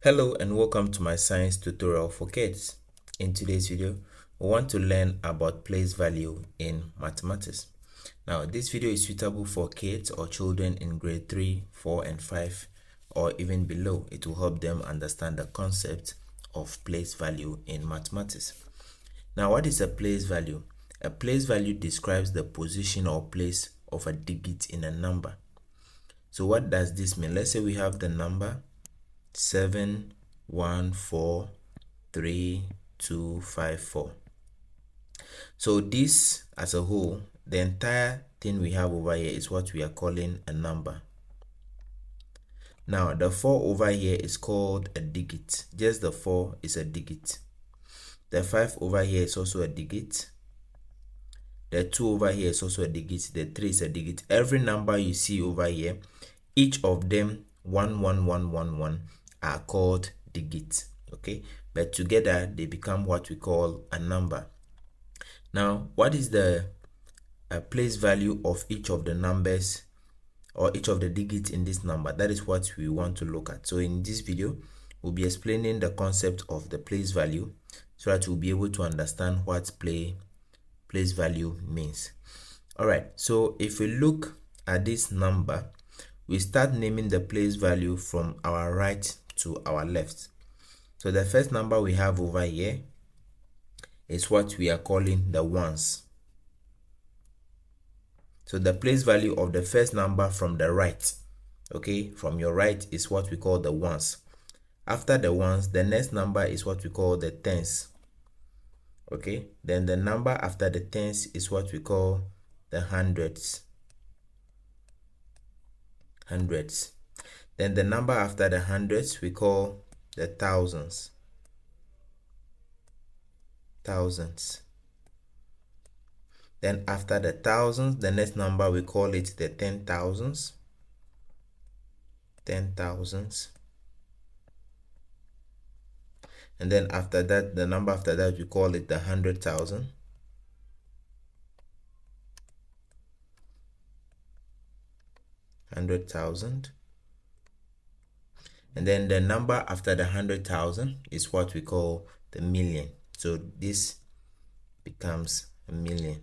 Hello and welcome to my science tutorial for kids. In today's video, we want to learn about place value in mathematics. Now, this video is suitable for kids or children in grade 3, 4 and 5 or even below. It will help them understand the concept of place value in mathematics. Now, what is a place value? A place value describes the position or place of a digit in a number. So what does this mean? Let's say we have the number 7143254. So this as a whole, the entire thing we have over here is what we are calling a number. Now the 4 over here is called a digit. Just the 4 is a digit. The 5 over here is also a digit. The 2 over here is also a digit. The 3 is a digit. Every number you see over here, each of them 11111 are called digits, okay, but together they become what we call a number. Now, what is the place value of each of the numbers or each of the digits in this number? That is what we want to look at. So in this video, we'll be explaining the concept of the place value so that we'll be able to understand what place value means. All right, so if we look at this number, we start naming the place value from our right to our left. So the first number we have over here is what we are calling the ones. So the place value of the first number from the right, okay, from your right is what we call the ones. After the ones, the next number is what we call the tens, okay. Then the number after the tens is what we call the hundreds. Then the number after the hundreds we call the thousands. Then after the thousands, the next number we call it the 10,000s. And then after that, the number after that we call it the 100,000. And then the number after the 100,000 is what we call the million. So this becomes a million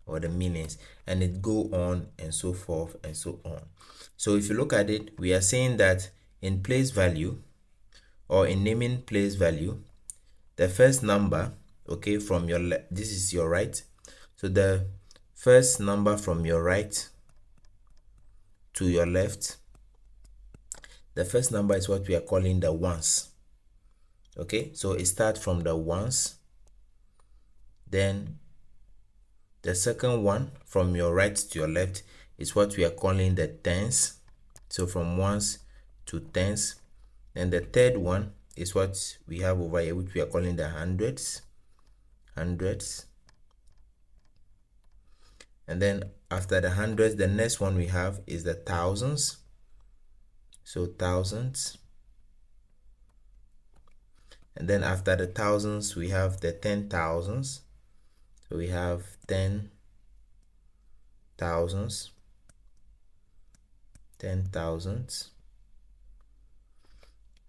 or the millions, and it go on and so forth and so on. So if you look at it, we are saying that in place value or in naming place value, the first number, okay, from your left, this is your right. So the first number from your right to your left, the first number is what we are calling the ones. Okay, so it starts from the ones. Then the second one from your right to your left is what we are calling the tens. So from ones to tens. And the third one is what we have over here, which we are calling the hundreds. And then after the hundreds, the next one we have is the thousands. So thousands. And then after the thousands, we have the 10,000s. So we have 10,000s.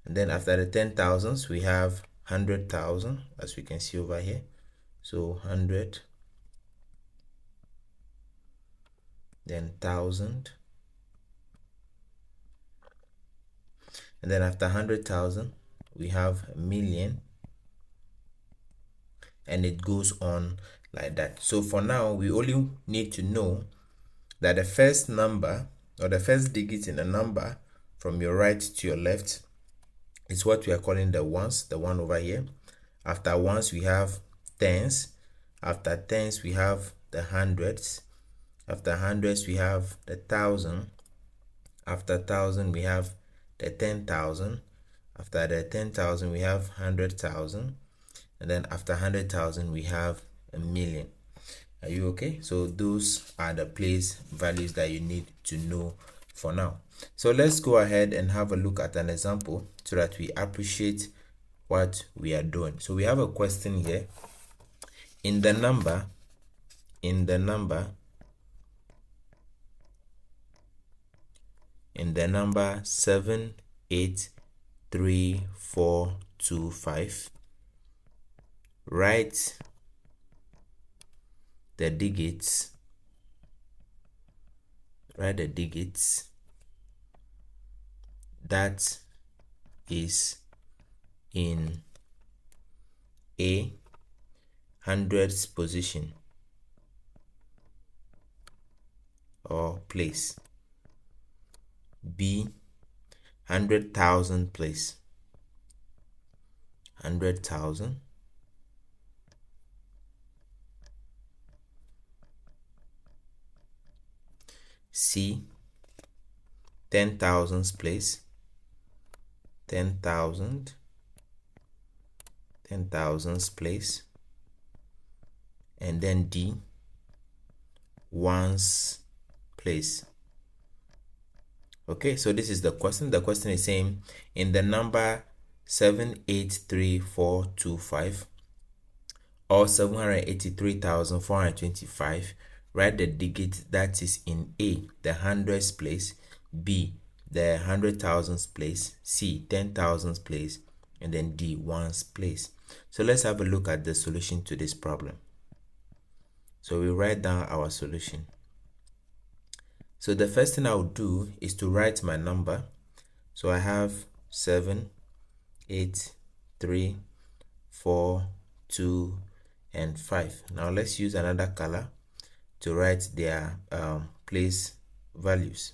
And then after the 10,000s, we have 100,000, as we can see over here. So 100, then 1,000. And then after 100,000, we have a million, and it goes on like that. So for now, we only need to know that the first number or the first digit in a number from your right to your left is what we are calling the ones, the one over here. After ones, we have tens. After tens, we have the hundreds. After hundreds, we have the thousand. After thousand, we have the 10,000. After the 10,000, we have 100,000. And then after 100,000, we have a million. Are you okay? So those are the place values that you need to know for now. So let's go ahead and have a look at an example so that we appreciate what we are doing. So we have a question here. In the number 7, 8, 3425. Write the digits. Write the digits that is in A, hundreds position or place, B, 100,000 place, 100,000, C, 10,000 place, 10,000, 10,000 place, and then D, ones place. Okay, so this is the question. The question is saying in the number 783425 or 783,425, write the digit that is in A, the hundreds place, B, the 100,000 place, C, 10,000 place, and then D, ones place. So let's have a look at the solution to this problem. So we write down our solution. So the first thing I will do is to write my number. So I have 7, 8, 3, 4, 2, and 5. Now let's use another color to write their place values.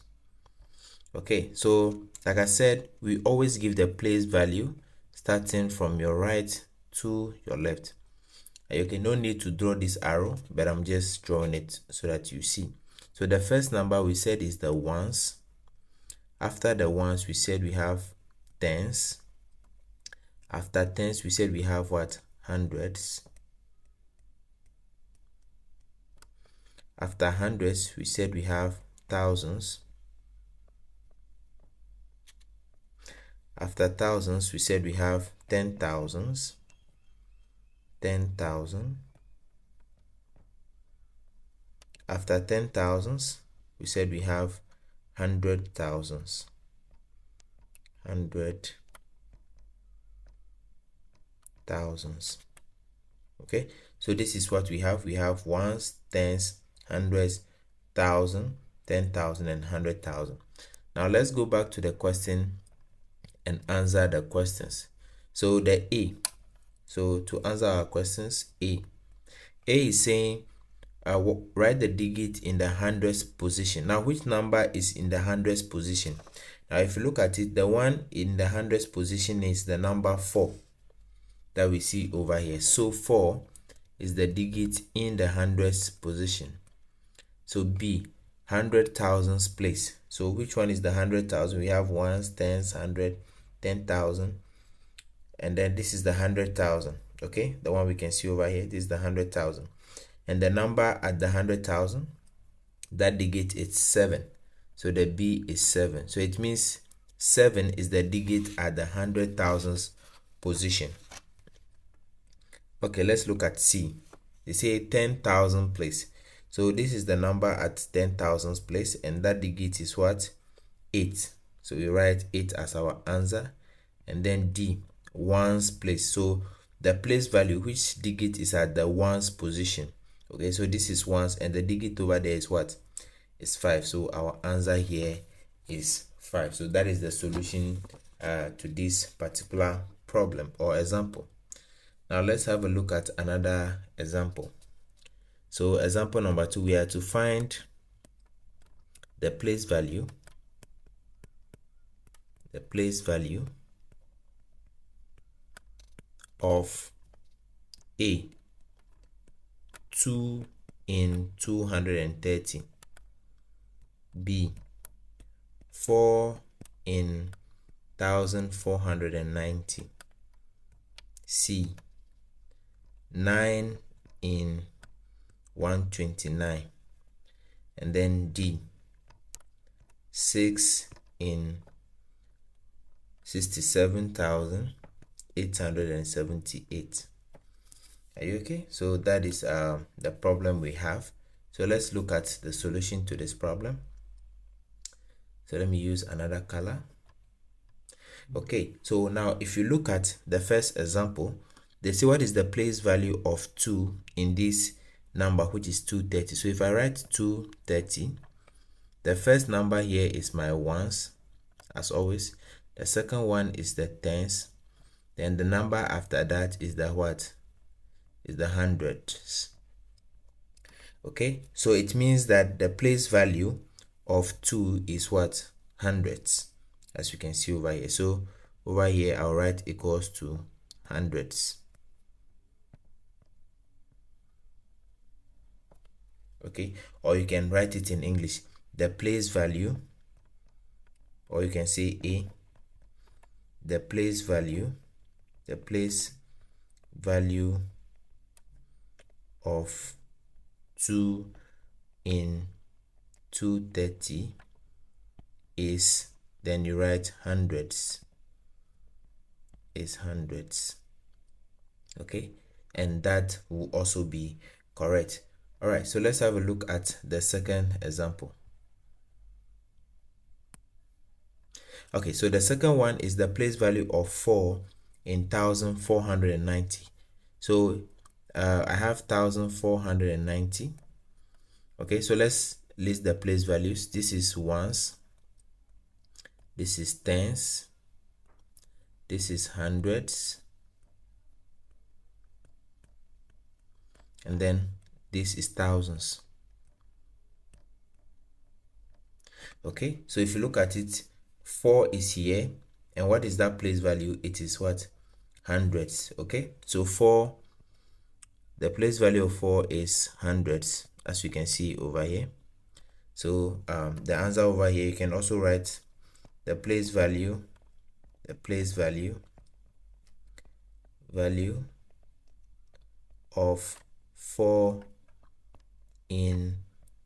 Okay, so like I said, we always give the place value starting from your right to your left. Okay, no need to draw this arrow, but I'm just drawing it so that you see. So the first number we said is the ones. After the ones, we said we have tens. After tens, we said we have what? Hundreds. After hundreds, we said we have thousands. After thousands, we said we have 10,000s. 10,000. After 10,000s, we said we have 100,000s. 100,000s. Okay, so this is what we have. We have ones, tens, hundreds, thousand, 10,000, and 100,000. Now let's go back to the question and answer the questions. So the A. So to answer our questions, A is saying write the digit in the hundreds position. Now which number is in the hundreds position? Now if you look at it, the one in the hundreds position is the number 4 that we see over here. So 4 is the digit in the hundreds position. So B, 100,000 place. So which one is the 100,000? We have ones, tens, 100, 10,000, and then this is the 100,000. Okay, the one we can see over here, this is the 100,000, and the number at the 100,000, that digit is 7. So the B is 7. So it means 7 is the digit at the 100,000 position. Okay, let's look at C. They say 10,000 place. So this is the number at 10,000 place, and that digit is what? 8. So we write 8 as our answer. And then D, ones place. So the place value, which digit is at the ones position? Okay, so this is ones, and the digit over there is what? Is 5. So our answer here is 5. So that is the solution to this particular problem or example. Now let's have a look at another example. So example number 2, we are to find the place value. The place value of A, 2 in 230, B, 4 in 1490, C, 9 in 129, and then D, 6 in 67,878. Are you okay? So that is the problem we have. So let's look at the solution to this problem. So let me use another color. Okay, so now if you look at the first example, they say what is the place value of 2 in this number, which is 230. So if I write 230, the first number here is my ones, as always. The second one is the tens. Then the number after that is the what? Is the hundreds. Okay, so it means that the place value of 2 is what? Hundreds, as you can see over here. So over here I'll write equals to hundreds. Okay, or you can write it in English, the place value, or you can say A, the place value of 2 in 230 is, then you write hundreds, is hundreds. Okay, and that will also be correct. All right, so let's have a look at the second example. Okay, so the second one is the place value of 4 in 1490. So I have 1490. Okay, so let's list the place values. This is ones, this is tens, this is hundreds, and then this is thousands. Okay, so if you look at it, 4 is here, and what is that place value? It is what? Hundreds. Okay, so 4, the place value of 4 is hundreds, as you can see over here. So the answer over here, you can also write the place value of 4 in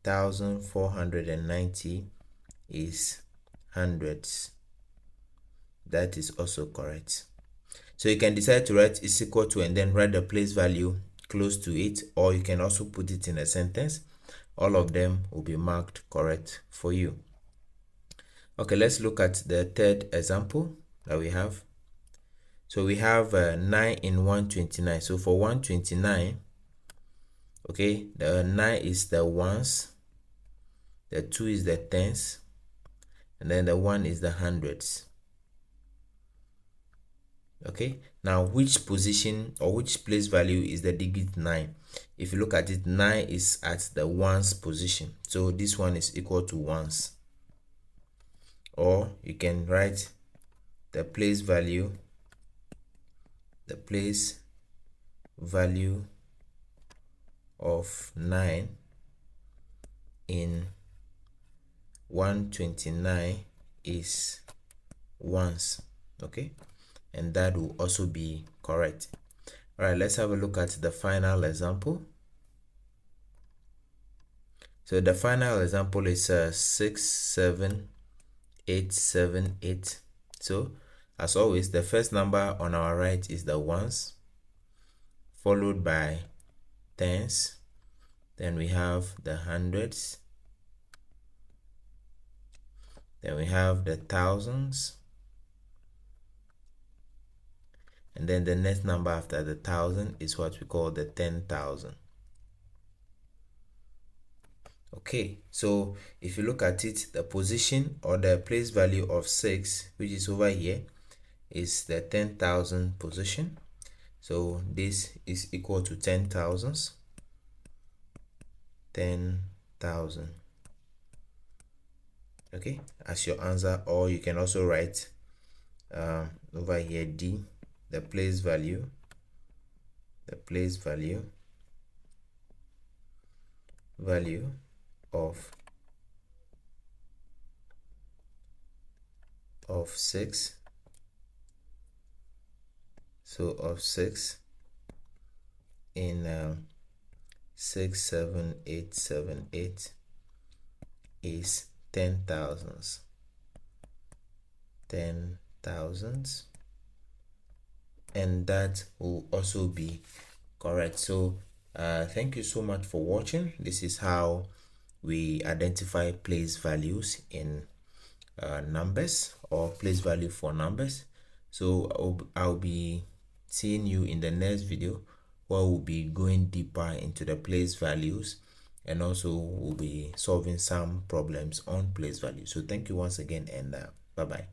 1490 is hundreds. That is also correct. So you can decide to write is equal to and then write the place value close to it, or you can also put it in a sentence. All of them will be marked correct for you. Okay, let's look at the third example that we have. So we have 9 in 129. So for 129, okay, the 9 is the ones, the 2 is the tens, and then the 1 is the hundreds. Okay, now which position or which place value is the digit 9? If you look at it, 9 is at the ones position, so this one is equal to ones. Or you can write the place value of 9 in 129 is ones. Okay, and that will also be correct. All right, let's have a look at the final example. So the final example is 67878. So as always, the first number on our right is the ones, followed by tens, then we have the hundreds, then we have the thousands, and then the next number after the 1,000 is what we call the 10,000. Okay, so if you look at it, the position or the place value of 6, which is over here, is the 10,000 position. So this is equal to 10,000s. 10,000. Okay, as your answer, or you can also write over here D, the place value of 6. So of 6 in 67878 is 10,000s. 10,000s, and that will also be correct. So thank you so much for watching. This is how we identify place values in numbers, or place value for numbers. So I'll be seeing you in the next video, where we'll be going deeper into the place values, and also we'll be solving some problems on place values. So thank you once again, and bye bye.